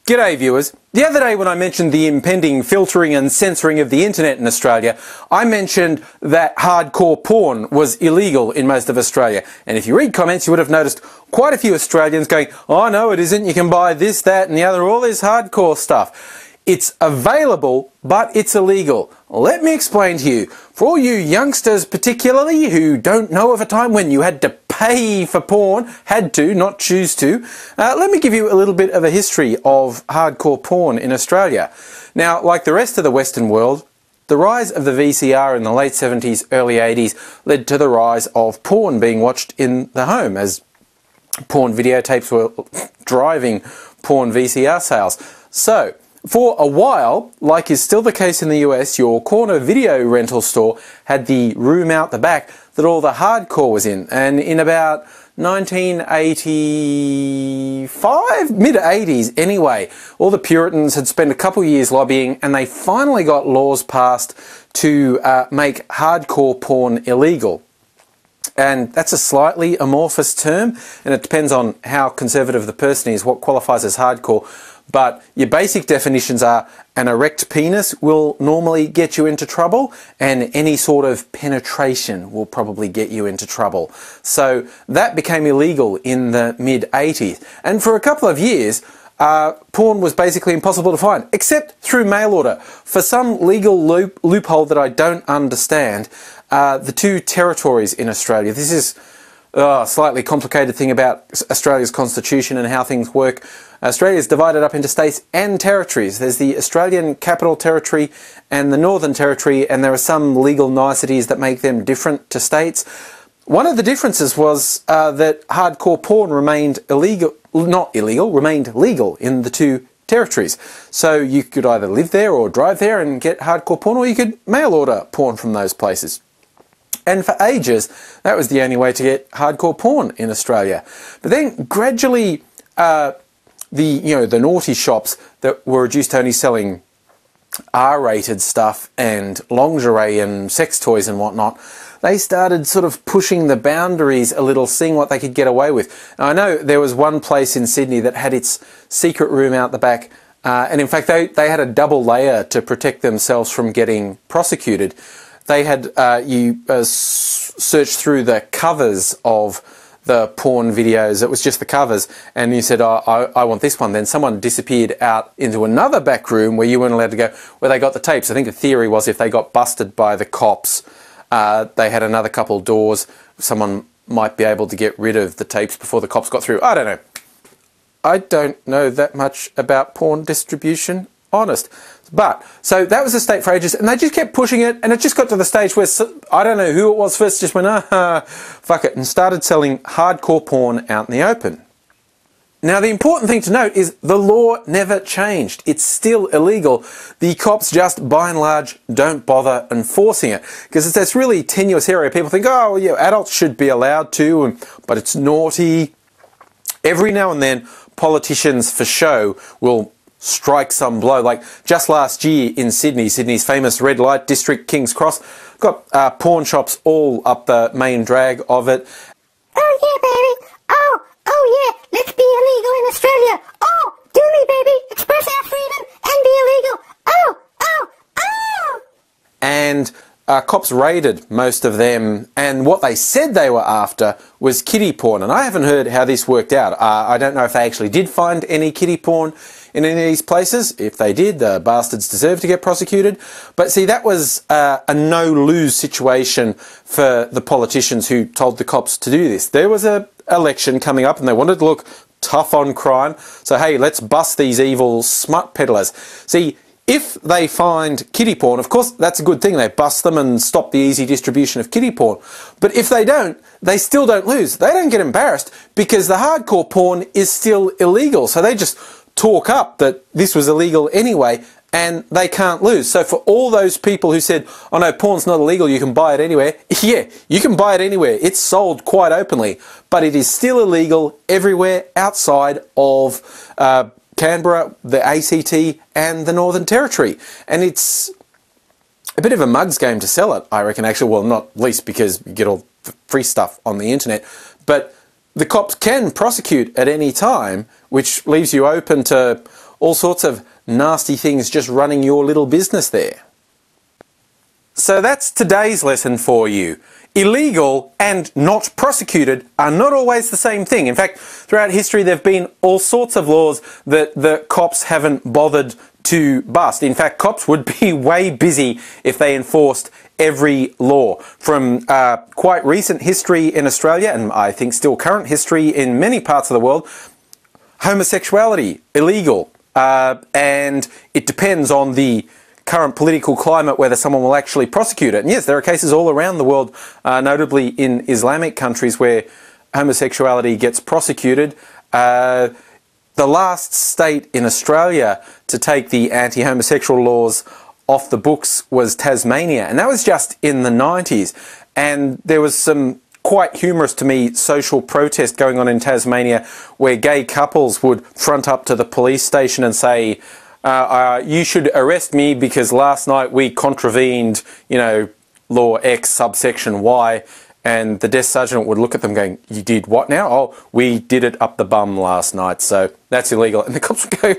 G'day viewers. The other day when I mentioned the impending filtering and censoring of the internet in Australia, I mentioned that hardcore porn was illegal in most of Australia. And if you read comments, you would have noticed quite a few Australians going, "Oh no, it isn't. You can buy this, that and the other, all this hardcore stuff." It's available, but it's illegal. Let me explain to you. For all you youngsters particularly who don't know of a time when you had to pay for porn, had to, not choose to, let me give you a little bit of a history of hardcore porn in Australia. Now, like the rest of the Western world, the rise of the VCR in the late 70s, early 80s led to the rise of porn being watched in the home, as porn videotapes were driving porn VCR sales. So, for a while, like is still the case in the US, your corner video rental store had the room out the back that all the hardcore was in. And in about 1985, mid-80s anyway, all the Puritans had spent a couple of years lobbying and they finally got laws passed to make hardcore porn illegal. And that's a slightly amorphous term, and it depends on how conservative the person is, what qualifies as hardcore. But your basic definitions are an erect penis will normally get you into trouble, and any sort of penetration will probably get you into trouble. So that became illegal in the mid-80s. And for a couple of years, porn was basically impossible to find, except through mail order. For some legal loophole that I don't understand, the two territories in Australia, this is a slightly complicated thing about Australia's constitution and how things work. Australia is divided up into states and territories. There's the Australian Capital Territory and the Northern Territory, and there are some legal niceties that make them different to states. One of the differences was that hardcore porn remained remained legal in the two territories. So you could either live there or drive there and get hardcore porn, or you could mail order porn from those places. And for ages, that was the only way to get hardcore porn in Australia. But then gradually, the naughty shops that were reduced to only selling R-rated stuff and lingerie and sex toys and whatnot, they started sort of pushing the boundaries a little, seeing what they could get away with. Now, I know there was one place in Sydney that had its secret room out the back, and in fact they had a double layer to protect themselves from getting prosecuted. They had you search through the covers of the porn videos. It was just the covers, and you said, "Oh, I want this one." Then someone disappeared out into another back room where you weren't allowed to go, where they got the tapes. I think the theory was if they got busted by the cops, they had another couple doors. Someone might be able to get rid of the tapes before the cops got through. I don't know. I don't know that much about porn distribution, honest. But, so that was the state for ages, and they just kept pushing it, and it just got to the stage where, I don't know who it was first, just went, fuck it, and started selling hardcore porn out in the open. Now, the important thing to note is the law never changed. It's still illegal. The cops just, by and large, don't bother enforcing it. Because it's this really tenuous area. People think, oh, yeah, adults should be allowed to, but it's naughty. Every now and then, politicians for show will strike some blow. Like just last year in Sydney, Sydney's famous red light district, King's Cross, got pawn shops all up the main drag of it. Oh yeah, baby. Oh yeah, let's be illegal in Australia. Oh, do me, baby. Express our freedom and be illegal. Oh. And cops raided most of them, and what they said they were after was kiddie porn. And I haven't heard how this worked out. I don't know if they actually did find any kiddie porn in any of these places. If they did, the bastards deserve to get prosecuted. But see, that was a no-lose situation for the politicians who told the cops to do this. There was an election coming up and they wanted to look tough on crime. So, hey, let's bust these evil smut peddlers. See, if they find kiddie porn, of course, that's a good thing. They bust them and stop the easy distribution of kiddie porn. But if they don't, they still don't lose. They don't get embarrassed because the hardcore porn is still illegal. So they just talk up that this was illegal anyway, and they can't lose. So for all those people who said, oh no, porn's not illegal, you can buy it anywhere. Yeah, you can buy it anywhere. It's sold quite openly. But it is still illegal everywhere outside of Canberra, the ACT and the Northern Territory. And it's a bit of a mug's game to sell it, I reckon, actually. Well, not least because you get all the free stuff on the internet. But the cops can prosecute at any time, which leaves you open to all sorts of nasty things just running your little business there. So that's today's lesson for you. Illegal and not prosecuted are not always the same thing. In fact, throughout history there have been all sorts of laws that the cops haven't bothered to bust. In fact, cops would be way busy if they enforced every law. From quite recent history in Australia, and I think still current history in many parts of the world, homosexuality, illegal. And it depends on the current political climate whether someone will actually prosecute it. And yes, there are cases all around the world, notably in Islamic countries, where homosexuality gets prosecuted. The last state in Australia to take the anti-homosexual laws off the books was Tasmania, and that was just in the 90s. And there was some quite humorous to me social protest going on in Tasmania where gay couples would front up to the police station and say, you should arrest me because last night we contravened, law X subsection Y, and the desk sergeant would look at them going, you did what now? Oh, we did it up the bum last night, so that's illegal. And the cops would go,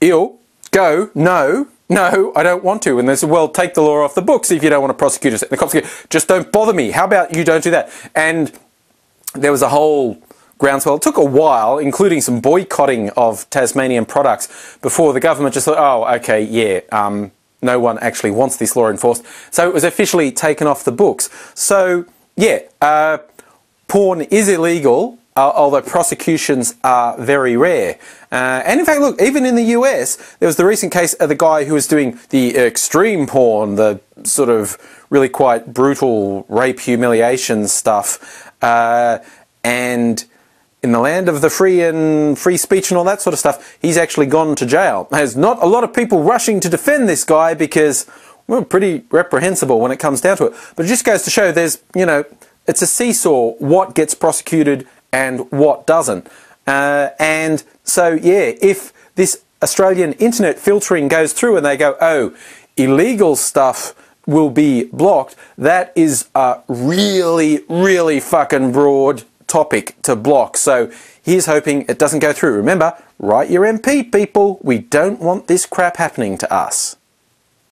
ew, go, no, I don't want to. And they said, well, take the law off the books if you don't want to prosecute us. And the cops go, just don't bother me. How about you don't do that? And there was a whole groundswell. It took a while, including some boycotting of Tasmanian products, before the government just thought, oh, okay, yeah, no one actually wants this law enforced. So it was officially taken off the books. So, yeah, porn is illegal, although prosecutions are very rare. And in fact, look, even in the US, there was the recent case of the guy who was doing the extreme porn, the sort of really quite brutal rape humiliation stuff, and in the land of the free and free speech and all that sort of stuff, he's actually gone to jail. There's not a lot of people rushing to defend this guy because, well, pretty reprehensible when it comes down to it. But it just goes to show there's, it's a seesaw, what gets prosecuted and what doesn't. And so, yeah, if this Australian internet filtering goes through and they go, oh, illegal stuff will be blocked, that is a really, really fucking broad topic to block. So here's hoping it doesn't go through. Remember, write your MP, people. We don't want this crap happening to us.